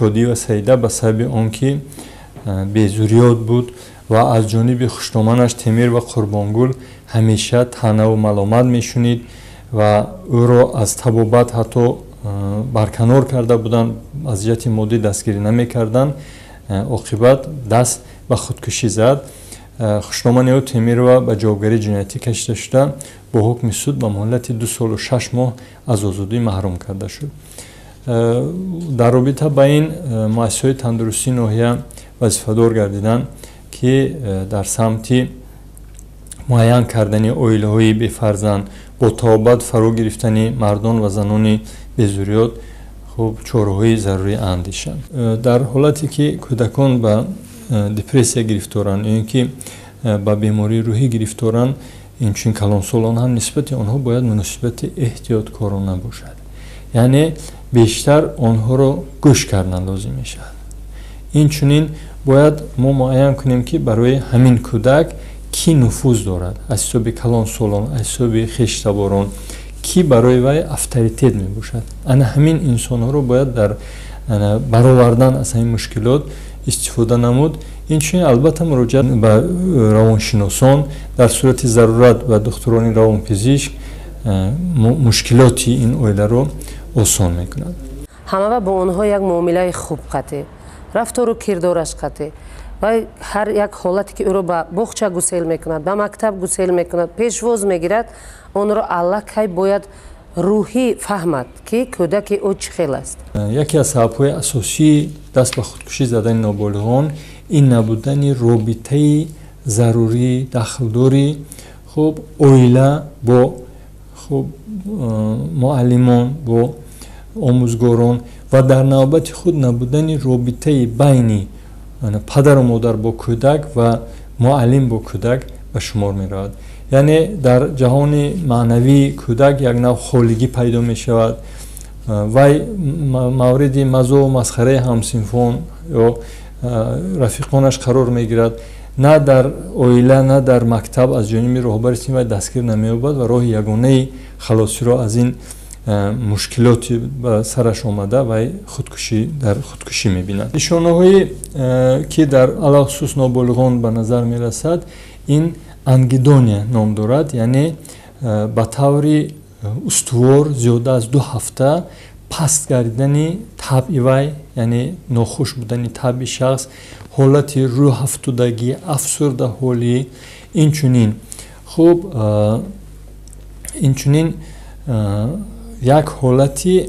شادی و سعیده به سبب آنکه بیزوریات بود و از جانب خشنامانش تیمیر و قربانگل همیشه طعنه و ملامت میشنید و او را از طبابت حتی برکنار کرده بودند، از جهت مادی دستگیری نمیکردند. عاقبت دست به خودکشی زد. خشنامان او تیمیر را به جوابگری جنایتی کشیده شده با حکم سود به مهلت 2 سال و 6 ماه از آزادی محروم کرده شد. در رابطه با این مؤسسه‌های تندرستی ناحیه وظیفه‌دار گردیدند که در سمت معین کردن عائله‌های بی‌فرزند با توبت فرا گرفتن مردان و زنان بی‌ضروریات خوب چاره‌های ضروری اندیشند. در حالتی که کودکان به دپرسیا گرفتارند یا اینکه به بیماری روحی گرفتارند، این چون کلانسالان هم نسبت آنها باید مناسبت احتیاطکارانه باشد. یعنی بیشتر آنها را گوش کردن لازم میشد. این چنین باید ما معین کنیم که برای همین کودک کی نفوذ دارد، از حساب کلانسالان، از حساب خویشتواران، کی برای وی افطاریتت می باشد. انا همین انسان ها رو باید در برآوردن از این مشکلات استفاده نمود. این چنین البته مراجعه به روانشناسان در صورت ضرورت و دکتران روانپزشک مشکلاتی این عائله رو آسان میکند. همه با اونها یک معامله خوب قطعه، رفتار و کردارش قطعه و هر یک حالتی که او رو به بخچه گسیل میکند، به مکتب گسیل میکند، پیشواز میگیرد، اون رو الله کی باید روحی فهمد که کودک او چه خیل است. یکی از سبب‌های اساسی دست به خودکشی زدن نابالغان این نبودن رابطه ضروری داخلداری خوب عائله با خوب معلمان با آموزگاران و در نوبت خود نبودن رابطه بین پدر و مادر با کودک و معلم با کودک به شمار می رود. یعنی در جهان معنوی کودک یک نوع خالگی پیدا می شود و مورد مزاح و مسخره همسنفان یا رفیقانش قرار می گیرد. نه در عائله نه در مکتب از جانب راهبر تیم دستگیر نمی یابد و راه یگانه خلاصی را از این مشکلاتی به سرش آمده و خودکشی می‌بیند. نشانه‌هایی که در علاوه خصوص نابالغان به نظر می‌رسد این انگیدونیا نام دارد، یعنی به طور استوار زیاده از 2 هفته پست گردیدن طبع وی، یعنی ناخوش بودن طبع شخص، حالت روح افسردگی، افسرده حالی، این چنین خوب این چنین یک حالتی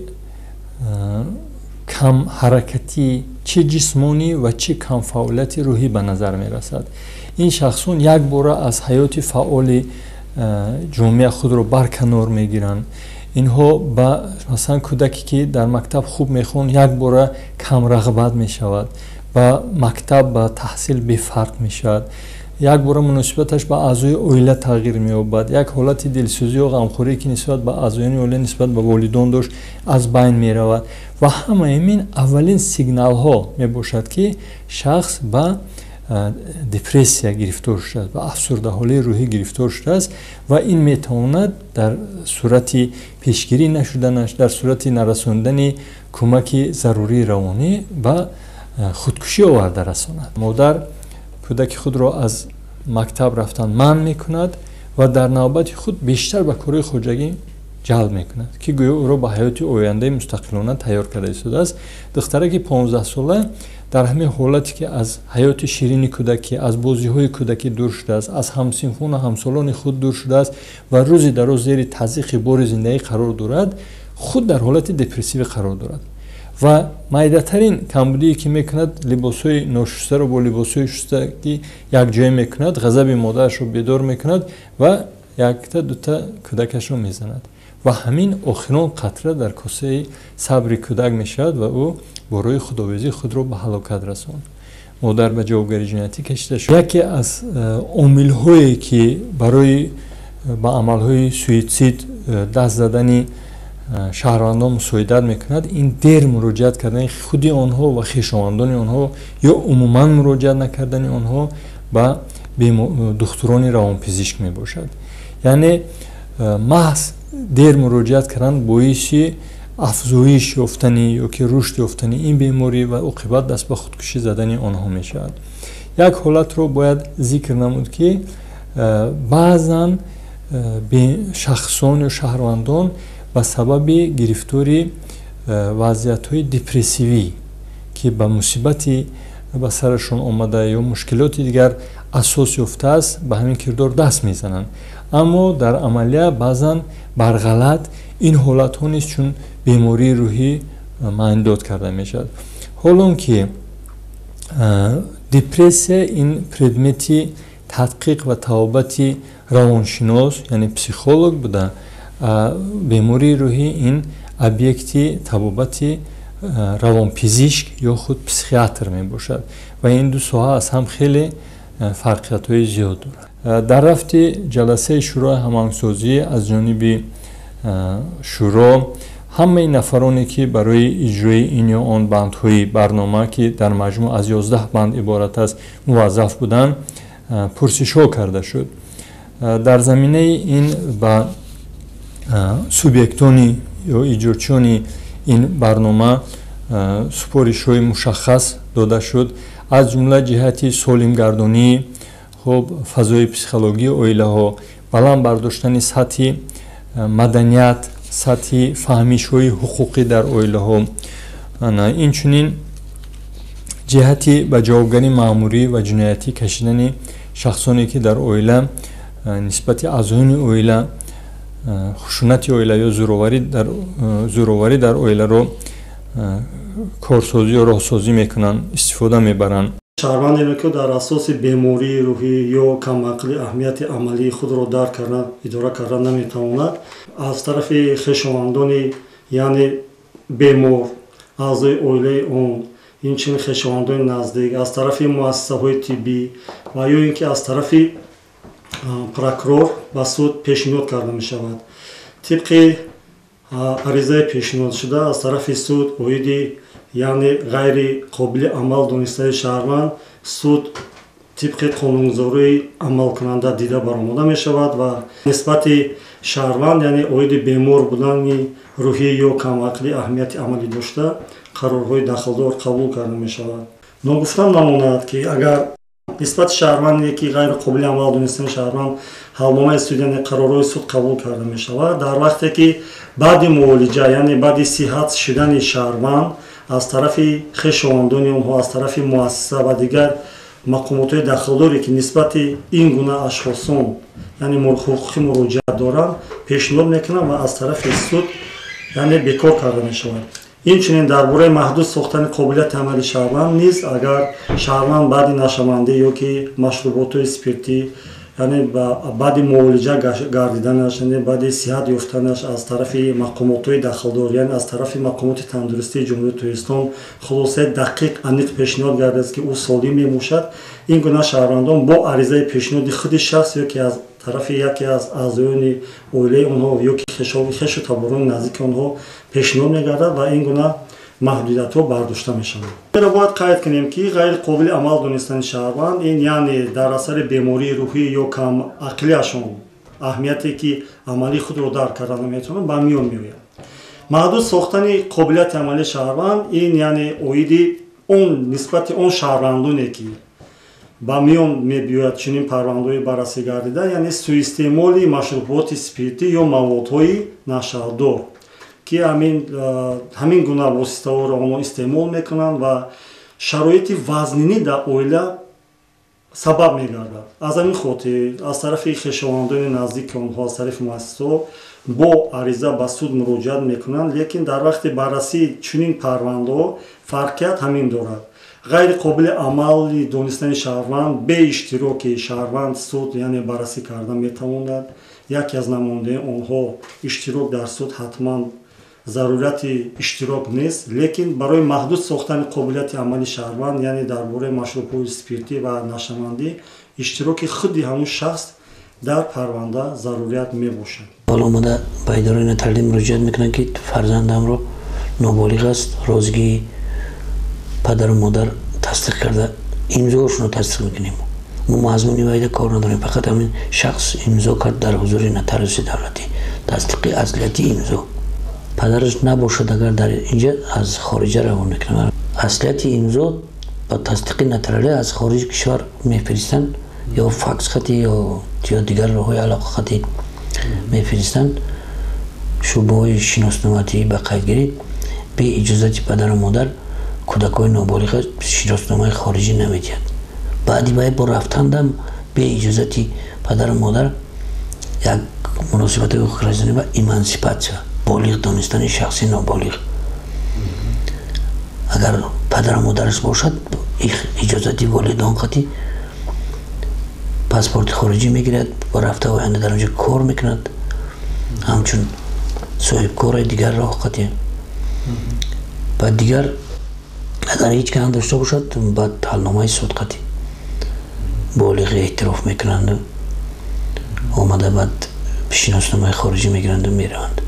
کم حرکتی چه جسمانی و چه کم فعالیت روحی به نظر می رسد. این شخصون یک بار از حیات فعال جامعه خود را برکنار می گیرند. اینها با مثلا کودکی که در مکتب خوب می خون یک بار کم رغبت می شود، با مکتب با تحصیل بی فرق می شود، یک بار مناسبتش با اعضای عائله تغییر می‌یابد، یک حالت دلسوزی و غمخوری که نسبت به اعضایان عائله نسبت به والدان داشت از بین می‌رود و همه این اولین سیگنال ها میباشد که شخص به دپرسیا گرفتار شده است، به افسرده حالی روحی گرفتار شده است و این میتواند در صورت پیشگیری نشدنش، در صورت نرساندن کمک ضروری روانی به خودکشی آورده رساند. مادر کودک خود را از مکتب رفتن منع میکند و در نوبت خود بیشتر به کارهای خودجگی جلب میکند که گویا او را به حیات آینده مستقلانه تیار کرده ایستاده است. دخترک 15 ساله در همین حالتی که از حیات شیرین کودکی، از بازی‌های کودکی دور شده است، از همسنفان و همسالان خود دور شده است و روزی در روز زیر تضییق بار زندگی قرار دارد، خود در حالت دپرسیو قرار دارد و مایده‌ترین کمبودی که میکند لباس‌های ناشسته را با لباس‌های شستگی یک جای میکند، غضب مادرش را بیدار میکند و یک تا دو تا کودکش را میزند و همین آخرین قطره در کاسه صبر کودک میشود و او برای خداویزی خود را به هلاکت رساند. مادر به جوابگری جنایتی کشیده شد. یکی از عامل‌هایی که برای به عمل‌های سوئیسید دست زدن شهروندان مساعدت میکند این دیر مراجعت کردن خودی آنها و خویشاوندان آنها یا عموما مراجعت نکردن آنها به دکتران روانپزشک میباشد. یعنی محض دیر مراجعت کردن باعث افزایش یافتنی یا که رشد یافتنی این بیماری و عاقبت دست به خودکشی زدن آنها می شود. یک حالت رو باید ذکر نمود که بعضا به شخصان و شهروندان به سبب گرفتاری وضعیت‌های دپرسیوی که به مصیبتی به سرشون آمده یا مشکلات دیگر اساس یافته است به همین کردار دست میزنند، اما در عملیه بعضا برغلط این حالت ها نیست چون بیماری روحی معنی کرده می شود. حالا که دپرسیا این پردمتی تحقیق و توابط روانشناس یعنی پسیخولوگ بوده، بیماری روحی این ابیکتی توابط روانپزشک یا خود پسیخیاتر می باشد و این دو ساحه از هم خیلی فرقیت های زیاد دارد. در رفت جلسه شورای هماهنگسازی از جانب شورا همه نفرانی که برای اجرای این یا آن بندهای برنامه که در مجموع از 11 بند عبارت است موظف بودند پرسش ها کرده شد. در زمینه این با سوبیکتونی یا اجرچونی این برنامه سپارش های مشخص داده شد، از جمله جهتی سالم گردانی، خب فضای پسیخولوژی اویله ها، بلند برداشتن سطح مدنیت، سطح فهمیش های حقوقی در اویله ها، این چنین جهتی به جوابگری ماموری و جنایتی کشیدن شخصانی که در اویله نسبت اعضایان اویله خشونت اویله یا زوروری در اویله رو کارسازی و راهسازی میکنن، استفاده میبرن. شهروندانی که در اساس بیماری روحی یا کمعقلی اهمیت عملی خود را درک کردن اداره کردن نمیتواند، از طرف خویشاوندان یعنی بیمار اعضای اویله اون، این چنین خویشاوندان نزدیک، از طرف مؤسسه های طبی و یا اینکه از طرف پروکورور به سود پیشنهاد کرده می شود. طبق عریضه پیشنهاد شده از طرف سود اویدی یعنی غیر قابل عمل دانسته شهروند سود طبق قانونگذاری عمل کننده دیده برآمده می شود و نسبت شهروند یعنی اوید بیمار بودن روحی یا کمعقلی اهمیت عملی داشته قرارهای دخلدار قبول کرده می شود. نگفتن نماند که اگر نسبت شهروندی که غیر قابل عمل دانسته شهروند حلنامه سودیان قرارهای سود قبول کرده می شود، در وقتی که بعد معالجه یعنی بعد صحت شدن شهروند از طرف خویشاوندان اونها، از طرف مؤسسه و دیگر مقامات دخلداری که نسبت این گونه اشخاصان یعنی حقوقی مراجعت دارند پیشنهاد میکنند و از طرف سود یعنی بیکار کرده می شود. این چنین درباره محدود ساختن قابلیت عملی شهروند نیز اگر شهروند بعد نشمنده یا که مشروبات اسپریتی یعنی بعد معالجه گردیدنش یعنی بعد صحت یافتنش از طرف مقامات دخلدار یعنی از طرف مقامات تندرستی جمهوری اسلامی خلاصه دقیق انیق پیشنهاد گردد که او سالم میموشد، این گونه شهروندان با عریضه پیشنهاد خود شخص یا که از طرف یکی از اعضایان اویله اونها یا که خویش و تباران نزدیک اونها پیشنهاد میگردد و این گونه محدودیت ها برداشته می شود. را باید قید کنیم که غیر قابل عمل دانستن شهروند این یعنی در اثر بیماری روحی یا کم عقلیشون اهمیتی که عملی خود را درک کردن نمیتونن به میان میآید. محدود ساختن قابلیت عملی شهروند این یعنی اویدی اون نسبت اون شهروندانی که به میان میبیاید چنین پرونده‌های بررسی گردیده یعنی سوء استعمال مشروبات اسپریتی یا موادهای نشادار که همین گونه واسطه ها را آنها استعمال میکنند و شرایط وزنینی در اویله سبب میگردد. از همین خاطر از طرف خویشاوندان نزدیک آنها از طرف مؤسسه با عریضه به سود مراجعت میکنند، لیکن در وقت بررسی چنین پرونده ها فرقیت همین دارد. غیر قابل عمل دانستن شهروند به اشتراک شهروند سود یعنی بررسی کردن میتواند. یکی از نماینده آنها اشتراک در سود حتما ضرورت اشتراک نیست، لیکن برای محدود ساختن قابلیت عملی شهروند یعنی درباره مشروبات اسپریتی و نشمندی اشتراک خودی همون شخص در پرونده ضرورت می باشد. حالا آمده به اداره تعلیم مراجعت میکنن که فرزندم رو نابالغ است، رازگی پدر و مادر تصدیق کرده، امضاشون رو تصدیق میکنیم. ما مضمونی وایده کار نداریم، فقط همین شخص امضا کرد در حضور نتایج دولتی، تصدیق اصلیتی امضا پدرش نباشد اگر در اینجا از خارجه روان میکنن. اصلیت امضا با تصدیق نترالی از خارج کشور میفرستن یا فاکس خطی یا دیگر راههای علاقه خطی میفرستن. شعبه های شناسنامه‌ای به قیدگیری به اجازت پدر و مادر کودکای نابالغ شناسنامه خارجی نمیدهد. بعدی باید با رفتن به اجازت پدر و مادر یک مناسبت حقوق رسانی و ایمانسیپاسیون بالغ دانستن شخصی نابالغ. اگر پدر و مادرش باشد اجازت والدان خطی پاسپورت خارجی میگیرد و رفته و آینده در اونجا کار میکند، همچون صاحب کار دیگر راه خطی. بعد دیگر اگر هیچ کار داشته باشد بعد حلنامه صدقتی بالغ اعتراف میکنند و آمده بعد شناسنامه خارجی میگیرند و میروند.